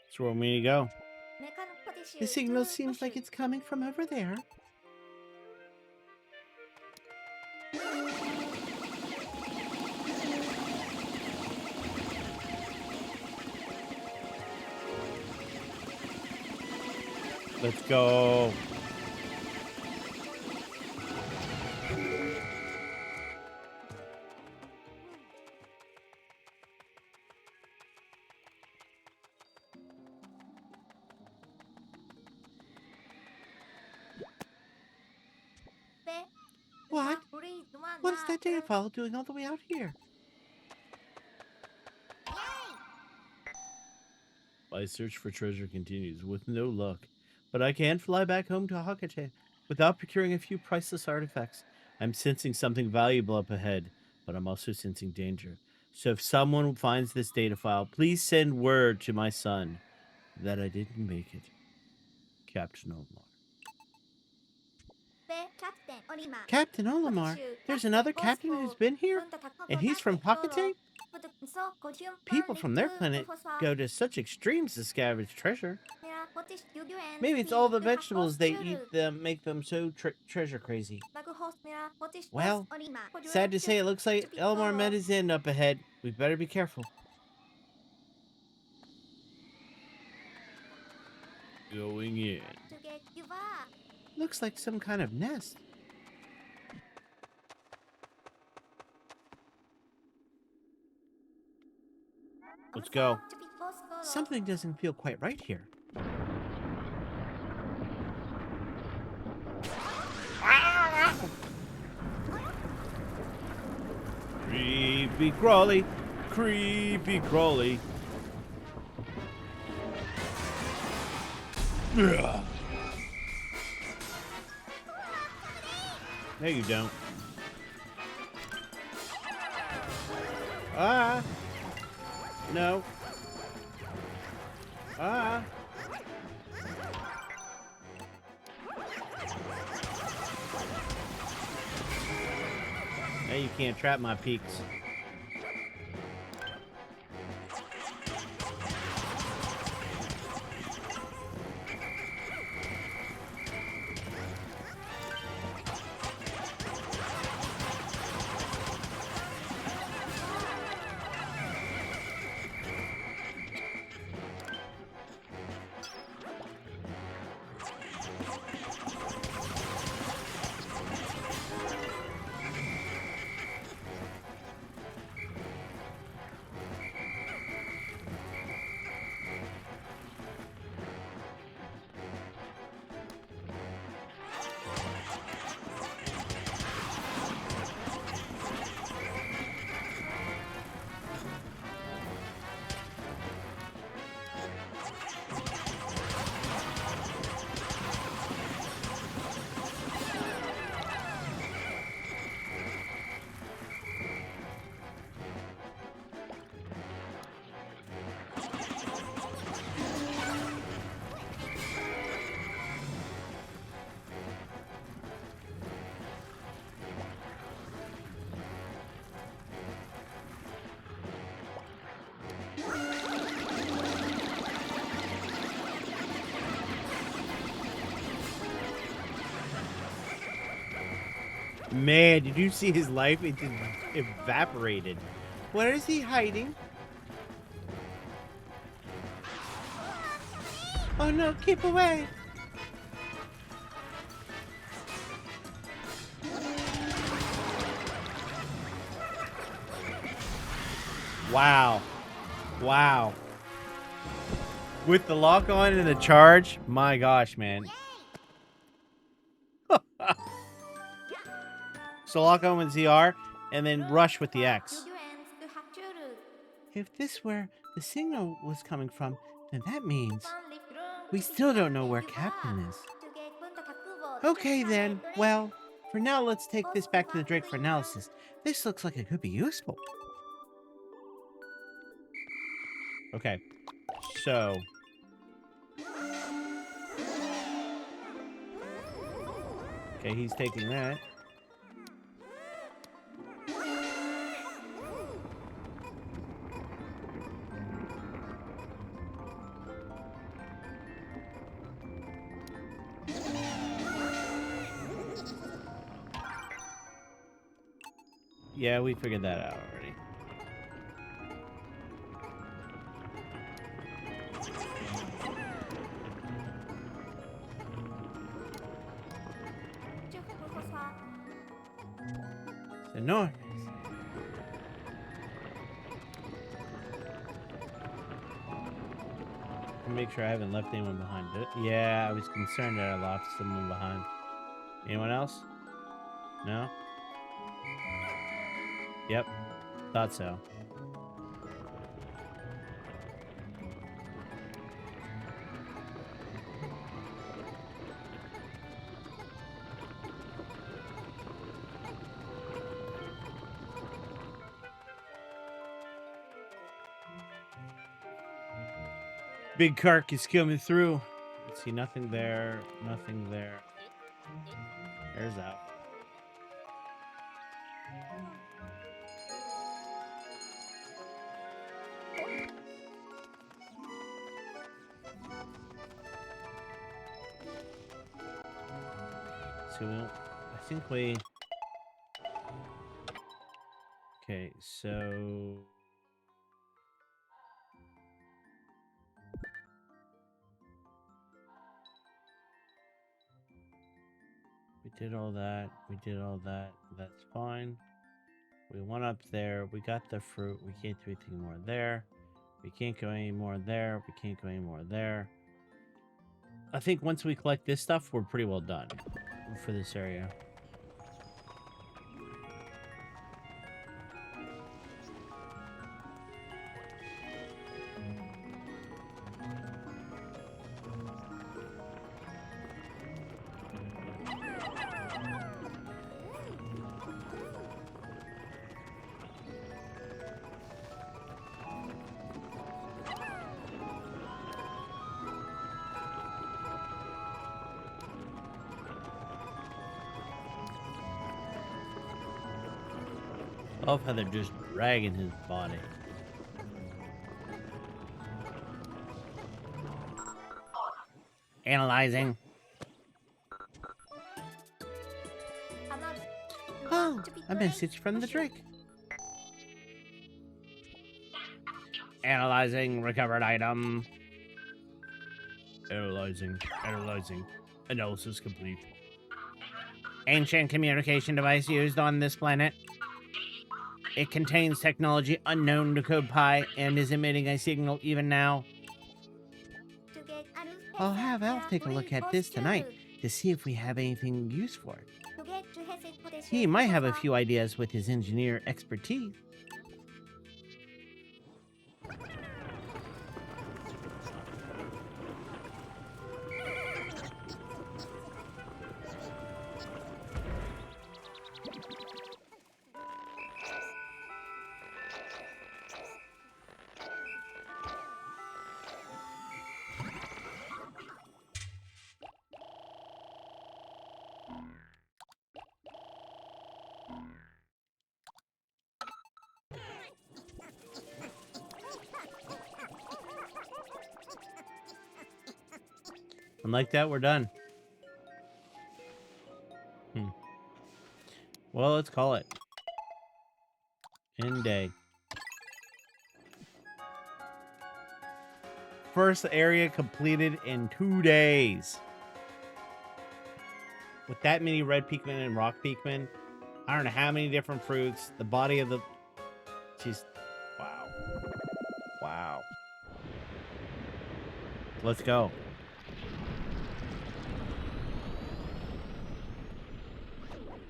That's where we need to go. The signal seems like it's coming from over there. Let's go. What? What is that data doing all the way out here? My search for treasure continues with no luck, but I can fly back home to Hakate without procuring a few priceless artifacts. I'm sensing something valuable up ahead. but I'm also sensing danger. So if someone finds this data file, please send word to my son that I didn't make it. Captain Omar. Captain Olimar, there's another captain who's been here? And he's from Hakate? People from their planet go to such extremes to scavenge treasure. Maybe it's all the vegetables they eat that make them so treasure crazy. Well, sad to say, it looks like Elmar met his end up ahead. We better be careful. Going in. Looks like some kind of nest. Let's go. Something doesn't feel quite right here. Creepy crawly. Creepy crawly. Ugh. No, you don't. Ah. No. Ah. Now you can't trap my peaks. Man, did you see his life? It just evaporated. Where is he hiding? Oh no, keep away! Wow. Wow. With the lock on and the charge, my gosh, man. So lock on with ZR and then rush with the X. If this where the signal was coming from, then that means we still don't know where Captain is. Okay then, well, for now let's take this back to the Drake for analysis. This looks like it could be useful. Okay. So. Okay, he's taking that. Yeah, we figured that out already. The noise. Make sure I haven't left anyone behind. Yeah, I was concerned that I left someone behind. Anyone else? No? Yep. Thought so. Big Kark is coming through. Let's see, nothing there. Nothing there. Air's out. So I think we... Okay, so... We did all that. We did all that. That's fine. We went up there. We got the fruit. We can't do anything more there. We can't go any more there. We can't go any more there. I think once we collect this stuff, we're pretty well done for this area. I love how they're just dragging his body. Analyzing. Oh, a message from the Drake. Analyzing recovered item. Analyzing. Analysis complete. Ancient communication device used on this planet. It contains technology unknown to Koppai and is emitting a signal even now. I'll have Al take a look at this tonight to see if we have anything use for it. He might have a few ideas with his engineer expertise. And like that, we're done. Well, let's call it. End day. First area completed in 2 days. With that many red Pikmin and rock Pikmin, I don't know how many different fruits, the body of the... Jeez. Wow. Wow. Let's go.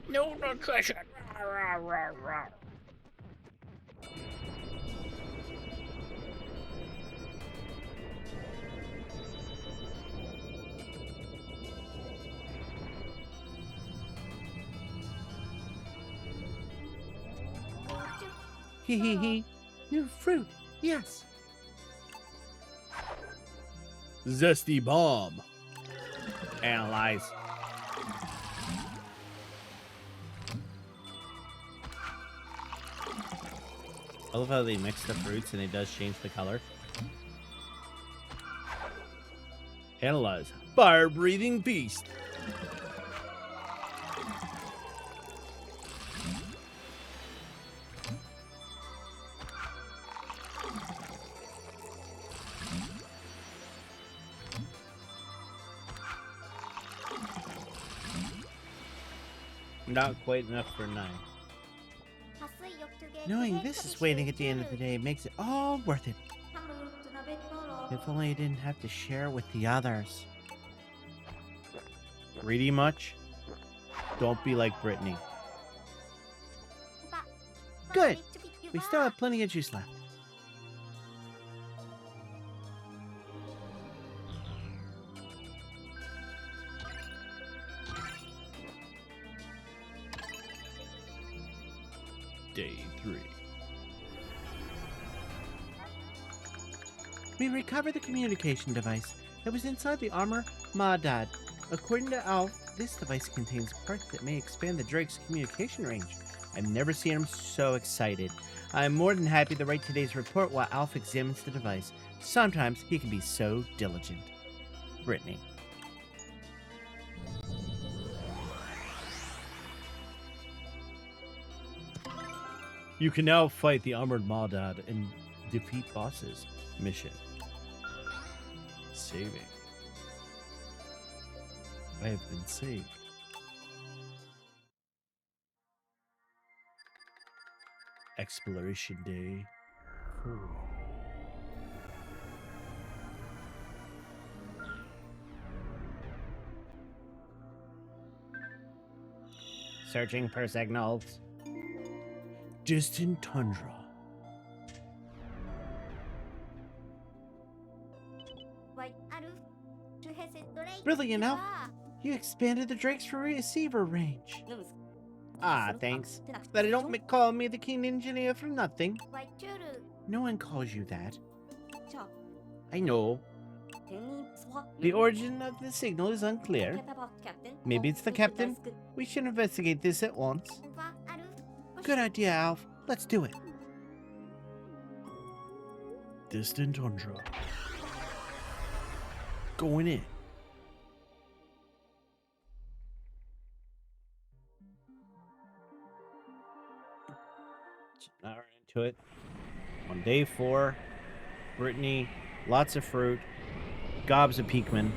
No nutrition. Rah, rah, rah, rah. Hee. New fruit, yes. Zesty bomb. Analyze. I love how they mix the fruits and it does change the color. Analyze. Fire-breathing beast. Not quite enough for 9. Knowing this is waiting at the end of the day makes it all worth it. If only I didn't have to share with the others. Greedy much? Don't be like Brittany. Good. We still have plenty of juice left. Day 3. We recovered the communication device that was inside the armor Madad. According to Alf, this device contains parts that may expand the Drake's communication range. I've never seen him so excited. I'm more than happy to write today's report while Alf examines the device. Sometimes he can be so diligent. Brittany. You can now fight the armored Maldad and defeat bosses. Mission. Saving. I have been saved. Exploration Day 4. Searching for signals. Distant tundra. Brilliant, Alf. You expanded the Drake's receiver range. Ah, thanks. But I don't call me the King Engineer for nothing. No one calls you that. I know. The origin of the signal is unclear. Maybe it's the captain? We should investigate this at once. Good idea, Alf. Let's do it. Distant tundra. Going in. Now we're into it. On day 4, Brittany, lots of fruit, gobs of Pikmin.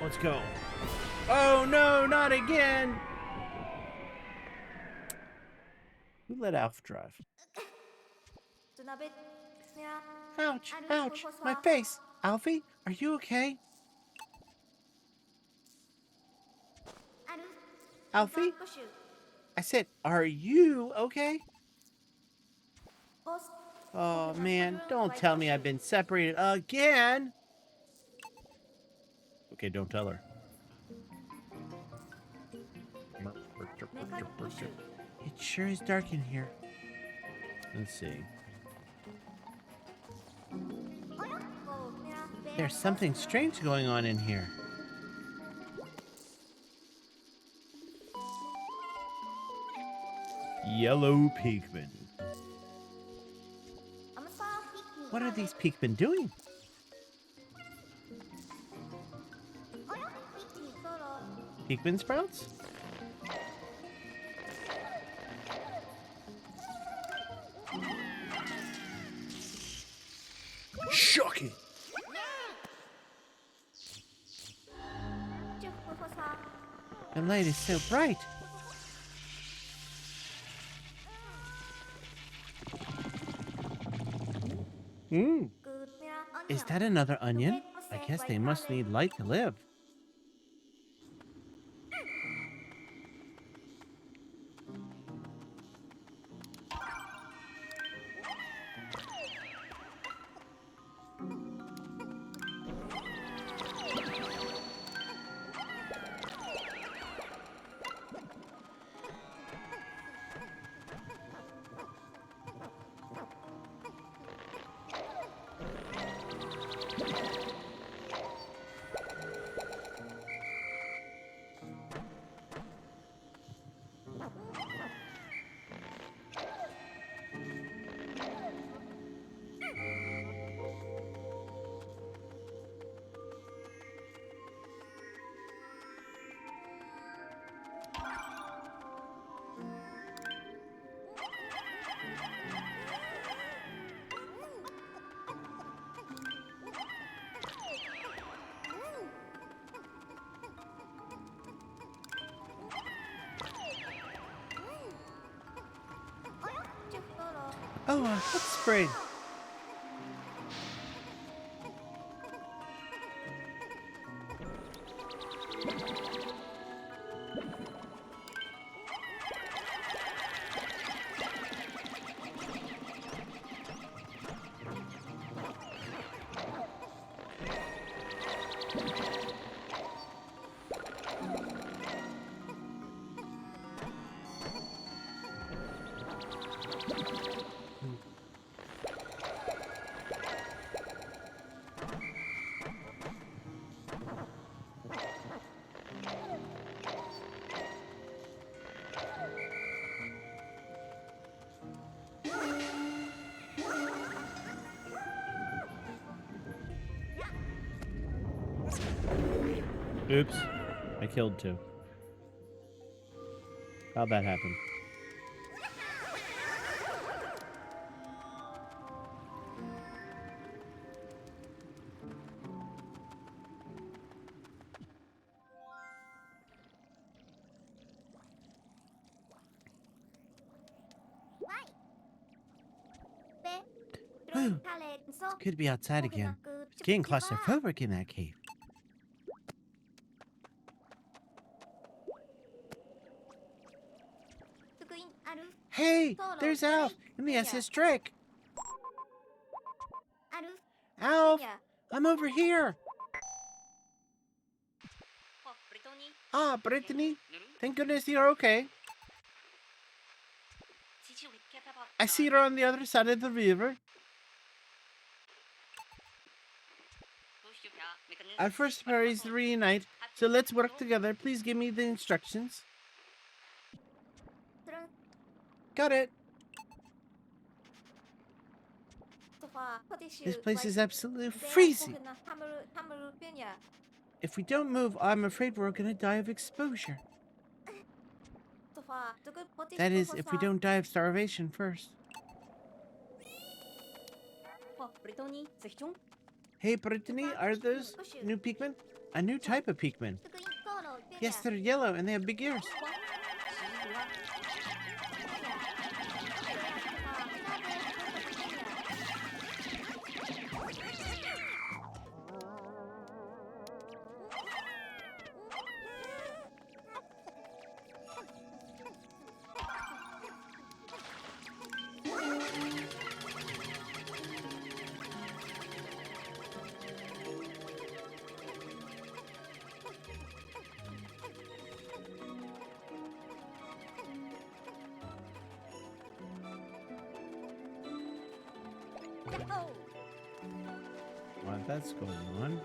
Let's go. Oh no, not again! Who let Alf drive? Ouch, ouch, my face. Alfie, are you okay? Alfie? I said, are you okay? Oh man, don't tell me I've been separated again. Okay, don't tell her. It sure is dark in here. Let's see. There's something strange going on in here. Yellow Pikmin. What are these Pikmin doing? Pikmin sprouts? Shocking! The light is so bright. Is that another onion? I guess they must need light to live. Oh, let's spray. Oops. I killed two. How'd that happen? Whew. It's good to be outside again. It's getting claustrophobic in that cave. Hey, there's Alf and the SS Trick. Alf, I'm over here. Ah, Brittany. Thank goodness you're okay. I see her on the other side of the river. Our first priority is to reunite, so let's work together. Please give me the instructions. Got it. This place is absolutely freezing. If we don't move, I'm afraid we're gonna die of exposure. That is, if we don't die of starvation first. Hey, Brittany, are those new Pikmin? A new type of Pikmin. Yes, they're yellow and they have big ears. What that's going on?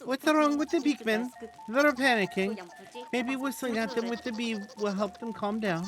What's wrong with the Pikmin? They're panicking. Maybe whistling at them with the bee will help them calm down.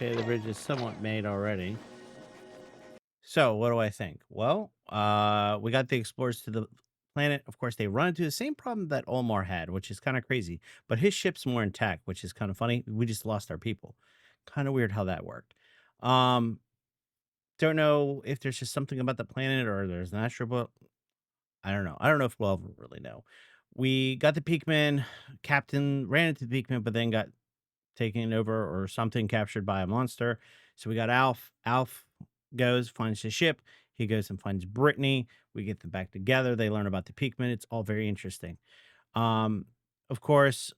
Okay, the bridge is somewhat made already. So, what do I think? Well, we got the explorers to the planet. Of course, they run into the same problem that Olmar had, which is kind of crazy. But his ship's more intact, which is kind of funny. We just lost our people. Kind of weird how that worked. Um, don't know if there's just something about the planet or there's an astro. I don't know. I don't know if we'll ever really know. We got the Pikmin. Captain ran into the Pikmin, but then got taken over or something, captured by a monster. So we got Alf. Alf goes, finds his ship. He goes and finds Brittany. We get them back together. They learn about the Pikmin. It's all very interesting. Um, of course,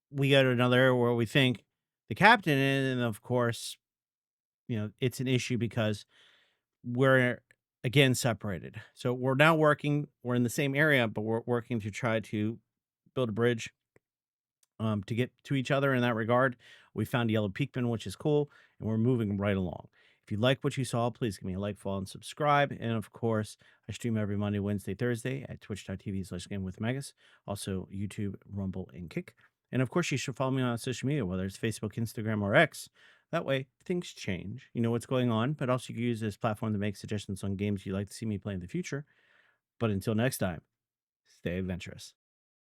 we go to another area where we think the captain is, and of course, it's an issue because we're again separated. So we're now working, we're in the same area, but we're working to try to build a bridge to get to each other in that regard. We found Yellow Peakman, which is cool, and we're moving right along. If you like what you saw, please give me a like, follow, and subscribe. And of course, I stream every Monday, Wednesday, Thursday at twitch.tv/game with Megas. Also, YouTube, Rumble, and Kick. And of course, you should follow me on social media, whether it's Facebook, Instagram, or X. That way, things change. You know what's going on, but also you can use this platform to make suggestions on games you'd like to see me play in the future. But until next time, stay adventurous.